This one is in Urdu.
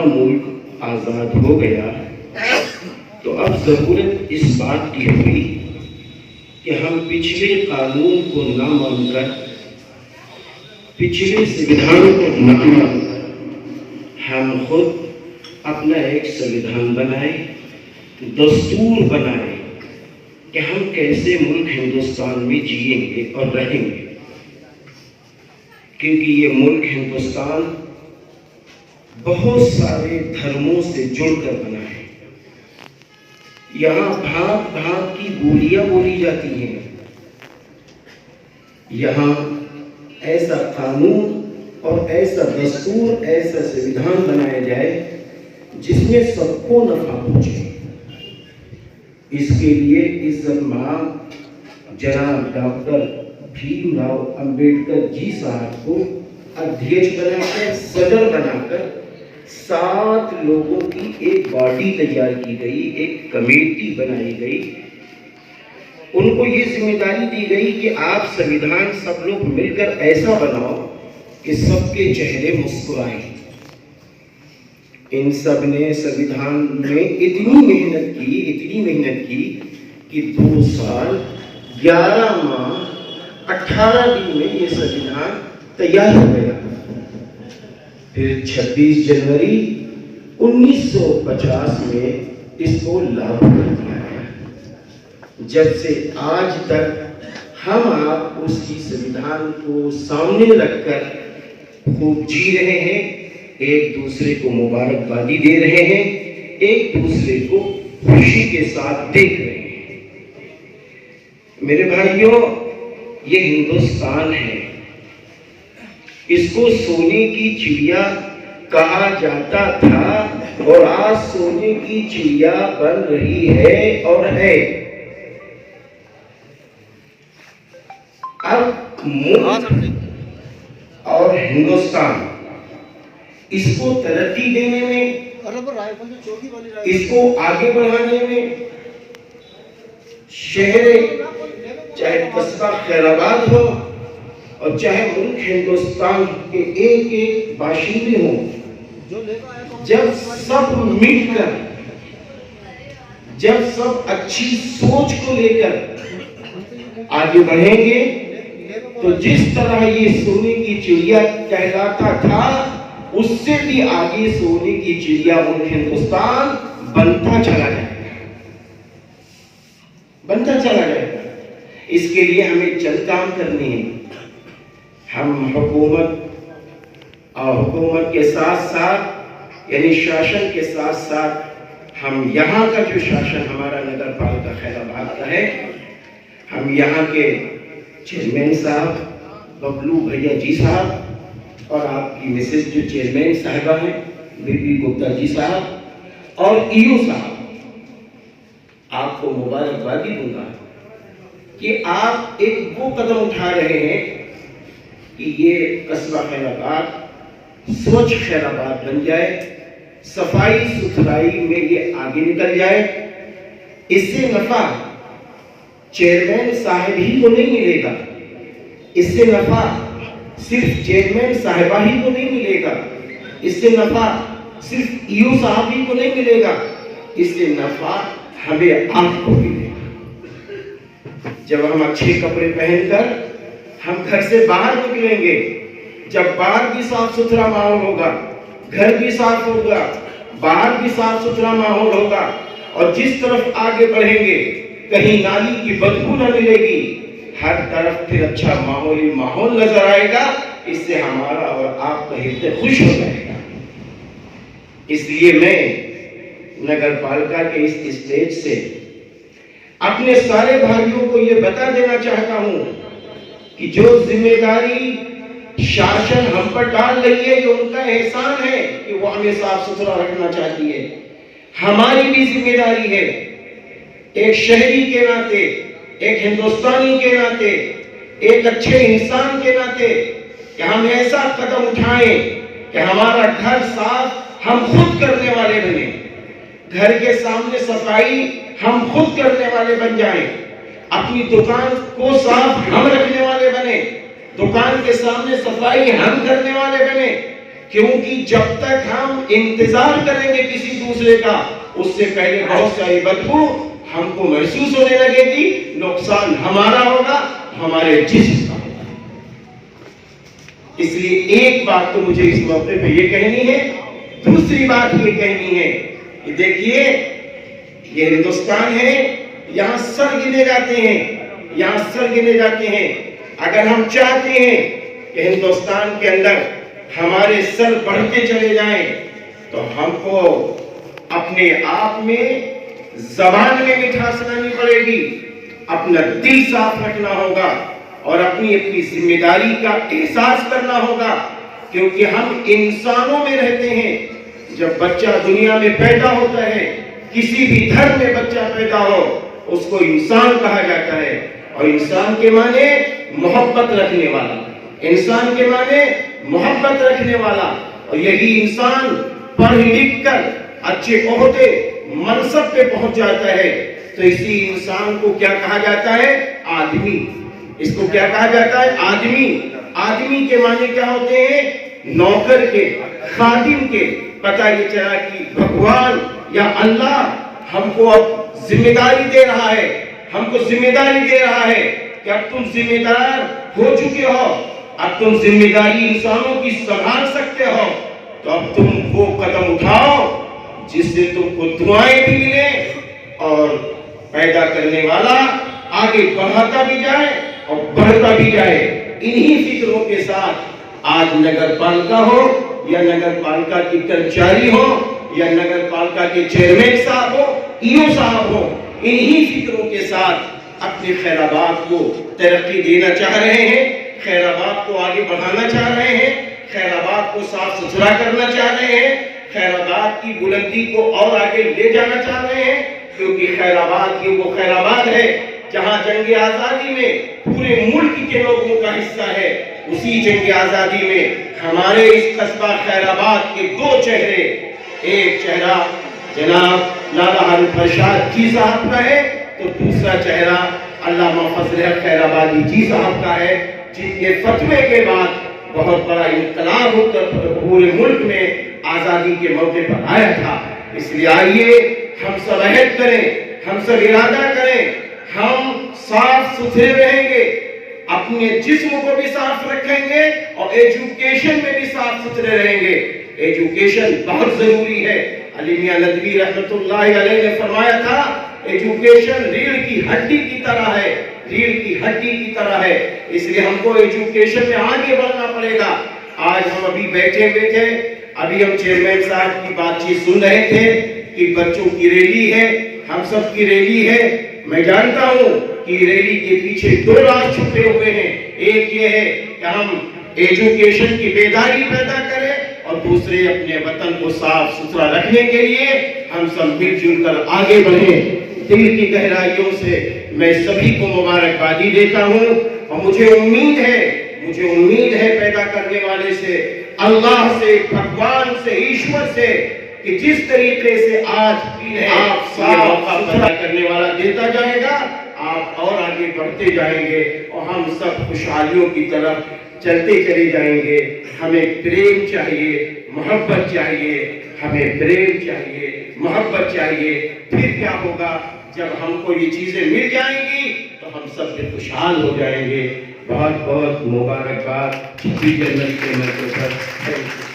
ملک آزاد ہو گیا تو اب ضرورت اس بات کی ہوئی کہ ہم پچھلے قانون کو نہ مان کر، پچھلے سویدھان کو نہ مان کر ہم خود اپنا ایک سویدھان بنائے، دستور بنائے کہ ہم کیسے ملک ہندوستان میں جئیں گے اور رہیں گے، کیونکہ یہ ملک ہندوستان بہت سارے دھرموں سے جڑ کر بنا ہے۔ یہاں بھانت بھانت کی بولیاں بولی جاتی ہیں، یہاں ایسا قانون اور ایسا دستور، ایسا سویدھان بنایا جائے جس میں سب کو نفع پہنچے۔ اس کے لیے عزت مآب جناب ڈاکٹر بھیم راؤ امبیڈکر جی صاحب کو ادھیش بنا کر، صدر بنا کر 7 لوگوں کی ایک باڈی تیار کی گئی، ایک کمیٹی بنائی گئی۔ ان کو یہ ذمہ داری دی گئی کہ آپ سویدھان سب لوگ مل کر ایسا بناؤ کہ سب کے چہرے مسکرائیں۔ ان سب نے سویدھان میں اتنی محنت کی کہ 2 سال 11 ماہ 18 دن میں یہ سویدھان تیار ہو گیا۔ پھر 26 جنوری 1950 میں اس کو لاگو کر دیا گیا۔ جب سے آج تک ہم آپ اس کی سویدھان کو سامنے رکھ کر خوب جی رہے ہیں، ایک دوسرے کو مبارکبادی دے رہے ہیں، ایک دوسرے کو خوشی کے ساتھ دیکھ رہے ہیں۔ میرے بھائیوں، یہ ہندوستان ہے، اس کو سونے کی چڑیا کہا جاتا تھا اور آج سونے کی چڑیا بن رہی ہے اور ہے۔ اب ملک اور ہندوستان اس کو ترقی دینے میں، اس کو آگے بڑھانے میں، شہر چاہے قصبہ خیر آباد ہو اور چاہے ملک ہندوستان کے ایک ایک باشندے ہوں، جب سب مل کر، جب سب اچھی سوچ کو لے کر آگے بڑھیں گے تو جس طرح یہ سونے کی چڑیا کہلاتا تھا، اس سے بھی آگے سونے کی چڑیا ملک ہندوستان بنتا چلا جائے گا، بنتا چلا جائے گا۔ اس کے لیے ہمیں چند کام کرنے ہیں۔ ہم حکومت کے ساتھ ساتھ، یعنی شاشن کے ساتھ ساتھ، ہم یہاں کا جو شاشن ہمارا نگر پالکا خیر آباد کا ہے، ہم یہاں کے چیئرمین صاحب ببلو بھیا جی صاحب اور آپ کی مسز جو چیئرمین صاحبہ ہیں بی پی گپتا جی صاحب اور ایو صاحب، آپ کو مبارکبادی دوں گا کہ آپ ایک وہ قدم اٹھا رہے ہیں کہ یہ قصبہ خیر آباد سوچھ خیر آباد بن جائے، صفائی ستھرائی میں یہ آگے نکل جائے۔ اس سے نفع چیئرمین صاحب ہی کو نہیں ملے گا، اس سے نفع صرف چیئرمین صاحبہ ہی کو نہیں ملے گا، اس سے نفع صرف ایو صاحب ہی کو نہیں ملے گا، اس سے نفع ہمیں آپ کو ملے گا۔ جب ہم اچھے کپڑے پہن کر ہم گھر سے باہر نکلیں گے، جب باہر بھی صاف ستھرا ماحول ہوگا، گھر بھی صاف ہوگا، باہر بھی صاف ستھرا ماحول ہوگا، اور جس طرف آگے بڑھیں گے کہیں نالی کی بدبو نہ ملے گی، ہر طرف پھر اچھا ماحولی ماحول نظر آئے گا، اس سے ہمارا اور آپ کا ہردے خوش ہو جائے گا۔ اس لیے میں نگر پالکا کے اس اسٹیج سے اپنے سارے بھائیوں کو یہ بتا دینا چاہتا ہوں کہ جو ذمہ داری شاشن ہم پر ڈال رہی ہے، یہ ان کا احسان ہے کہ وہ ہمیں صاف ستھرا رکھنا چاہتی ہے، ہماری بھی ذمہ داری ہے ایک شہری کے ناطے، ایک ہندوستانی کے ناطے، ایک اچھے انسان کے ناطے کہ ہم ایسا قدم اٹھائیں کہ ہمارا گھر صاف ہم خود کرنے والے بنیں، گھر کے سامنے صفائی ہم خود کرنے والے بن جائیں، اپنی دکان کو صاف ہم رکھنے والے بنیں، دکان کے سامنے صفائی ہم کرنے والے بنیں، کیونکہ جب تک ہم انتظار کریں گے کسی دوسرے کا، اس سے پہلے بہت ساری بدبو ہم کو محسوس ہونے لگے گی، نقصان ہمارا ہوگا، ہمارے جسم کا ہوگا۔ اس لیے ایک بات تو مجھے اس موقع پہ یہ کہنی ہے، دوسری بات یہ کہنی ہے کہ دیکھیے یہ ہندوستان ہے، یہاں سر گنے جاتے ہیں، یہاں سر گنے جاتے ہیں۔ اگر ہم چاہتے ہیں کہ ہندوستان کے اندر ہمارے سر بڑھتے چلے جائیں تو ہم کو اپنے آپ میں زبان میں مٹھاس لانی پڑے گی، اپنا دل صاف رکھنا ہوگا اور اپنی ذمہ داری کا احساس کرنا ہوگا، کیونکہ ہم انسانوں میں رہتے ہیں۔ جب بچہ دنیا میں پیدا ہوتا ہے، کسی بھی دھرم میں بچہ پیدا ہو، اس کو انسان کہا جاتا ہے، اور انسان کے معنی محبت رکھنے والا، انسان کے معنی محبت رکھنے والا۔ اور یہی انسان پڑھ لکھ کر اچھے عہدے منصب پہ پہنچ جاتا ہے تو اسی انسان کو کیا کہا جاتا ہے؟ آدمی۔ اس کو کیا کہا جاتا ہے؟ آدمی۔ آدمی کے معنی کیا ہوتے ہیں؟ نوکر کے، خادم کے۔ پتہ یہ چلا کہ بھگوان یا اللہ ہم کو اب ذمہ داری دے رہا ہے، ہم کو ذمہ داری دے رہا ہے کہ اب تم ذمہ دار ہو چکے ہو، اب تم ذمہ داری انسانوں کی سنبھال سکتے ہو، تو اب تم وہ قدم اٹھاؤ جس سے تم کو دعائیں بھی ملیں اور پیدا کرنے والا آگے بڑھاتا بھی جائے اور بڑھتا بھی جائے۔ انہی فکروں کے ساتھ آج نگر پالکا ہو یا نگر پالکا کی کرمچاری ہو یا نگر پالکا کے چیئرمین صاحب ہو، ایو صاحب ہو، انہی فکروں کے ساتھ اپنے خیر آباد کو ترقی دینا چاہ رہے ہیں، خیر آباد کو آگے بڑھانا چاہ رہے ہیں، خیر آباد کو صاف ستھرا کرنا چاہ رہے ہیں، خیر آباد کی بلندی کو اور آگے لے جانا چاہ رہے ہیں، کیونکہ خیر آباد یہ وہ خیر آباد ہے جہاں جنگ آزادی میں پورے ملک کے لوگوں کا حصہ ہے۔ اسی جنگ آزادی میں ہمارے اس قصبہ خیر آباد کے دو چہرے، ایک چہرہ جناب لالا حارث ارشاد جی صاحب کا ہے تو دوسرا چہرہ علامہ فضل حق خیر آبادی جی صاحب کا ہے، جن کے فتوے کے بعد بہت بڑا انقلاب پورے ملک میں آزادی کے موقع پر آیا تھا۔ اس لیے آئیے ہم سب عہد کریں، ہم سب ارادہ کریں، ہم صاف ستھرے رہیں گے، اپنے جسم کو بھی صاف رکھیں گے اور ایجوکیشن میں بھی صاف ستھرے رہیں گے۔ ایجوکیشن بہت ضروری ہے۔ علی میاں ندوی رحمت اللہ علیہ نے فرمایا تھا ایجوکیشن ریڑھ کی ہڈی کی طرح ہے، ریڑھ کی ہڈی کی طرح ہے۔ اس لیے ہم کو ایجوکیشن میں آگے بڑھنا پڑے گا۔ آج ہم ابھی بیٹھے ہوئے تھے، ابھی ہم چیئرمین صاحب کی بات چیت سن رہے تھے کہ بچوں کی ریلی ہے، ہم سب کی ریلی ہے۔ میں جانتا ہوں کہ ریلی کے پیچھے دو راز چھپے ہوئے ہیں، ایک یہ ہے کہ ہم ایجوکیشن کی بیداری پیدا کریں اور دوسرے اپنے وطن کو صاف ستھرا رکھنے کے لیے ہم سب مل جل کر آگے بڑھیں۔ دل کی گہرائیوں سے میں سبھی کو مبارکبادی دیتا ہوں اور مجھے امید ہے پیدا کرنے والے سے، اللہ سے، بھگوان سے، ایشور سے کہ جس طریقے سے آج آپ صاف ستھرا کرنے والا دیتا جائے گا، آپ اور آگے بڑھتے جائیں گے اور ہم سب خوشحالیوں کی طرف چلتے چلے جائیں گے۔ ہمیں پریم چاہیے، محبت چاہیے، ہمیں پریم چاہیے، محبت چاہیے۔ پھر کیا ہوگا؟ جب ہم کو یہ چیزیں مل جائیں گی تو ہم سب سے خوشحال ہو جائیں گے۔ بہت بہت مبارکباد 26 جنوری کے موقع پر۔